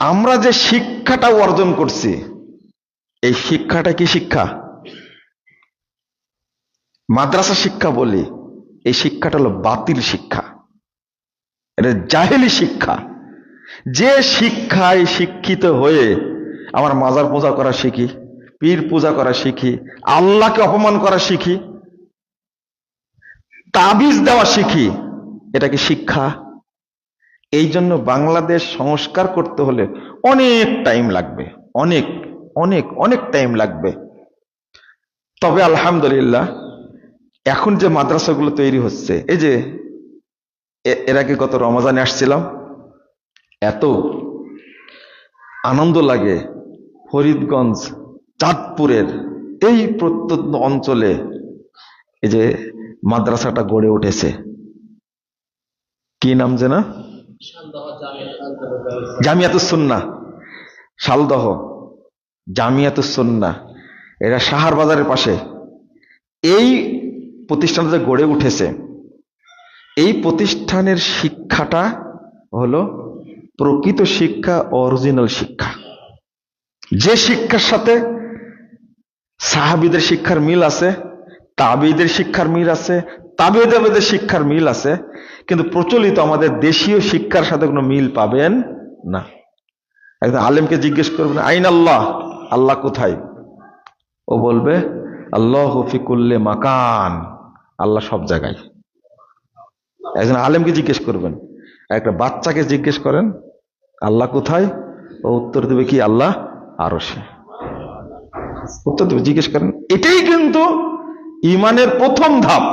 আমরা যে শিক্ষাটা অর্জন করছি, এই শিক্ষাটা কি শিক্ষা? মাদ্রাসা শিক্ষা বলি, এই শিক্ষাটা হলো বাতিল শিক্ষা, এটা জাহেলি শিক্ষা। যে শিক্ষায় শিক্ষিত হয়ে আমার মাজার পূজা করা শিখি, পীর পূজা করা শিখি, আল্লাহকে অপমান করা শিখি, তাবিজ দেওয়া শিখি, এটা কি শিক্ষা? এই জন্য বাংলাদেশ সংস্কার করতে হলে অনেক টাইম লাগবে, অনেক অনেক অনেক টাইম লাগবে। তবে আলহামদুলিল্লাহ এখন যে মাদ্রাসাগুলো তৈরি হচ্ছে, এই যে এর আগে গত রমজানে আসছিলাম, এত আনন্দ লাগে। ফরিদগঞ্জ, চাঁদপুরের এই প্রত্যন্ত অঞ্চলে এই যে মাদ্রাসাটা গড়ে উঠেছে, কি নাম যেন? জামিয়াতুস সুন্নাহ, শালদহ জামিয়াতুস সুন্নাহ, এটা সাহার বাজারের পাশে। এই প্রতিষ্ঠানটা গড়ে উঠেছে, এই প্রতিষ্ঠানের শিক্ষাটা হলো প্রকৃত শিক্ষা, অরিজিনাল শিক্ষা, যে শিক্ষার সাথে সাহাবীদের শিক্ষার মিল আছে, তাবেঈদের শিক্ষার মিল আছে, তাবেঈ তাবেঈদের শিক্ষার মিল আছে, কিন্তু প্রচলিত আমাদের দেশীয় শিক্ষার সাথে কোনো মিল পাবেন না। একজন আলেমকে জিজ্ঞেস করবেন আইন আল্লাহ, আল্লাহ কোথায়? ও বলবে আল্লাহু ফি কুল্লি মাকান, আল্লাহ সব জায়গায়। একজন আলেমকে জিজ্ঞেস করবেন, একটা বাচ্চাকে জিজ্ঞেস করেন আল্লাহ কোথায়, ও উত্তর দেবে কি আল্লাহ আরশে। উত্তর দেবে, জিজ্ঞেস করেন। এটাই কিন্তু ঈমানের প্রথম ধাপ।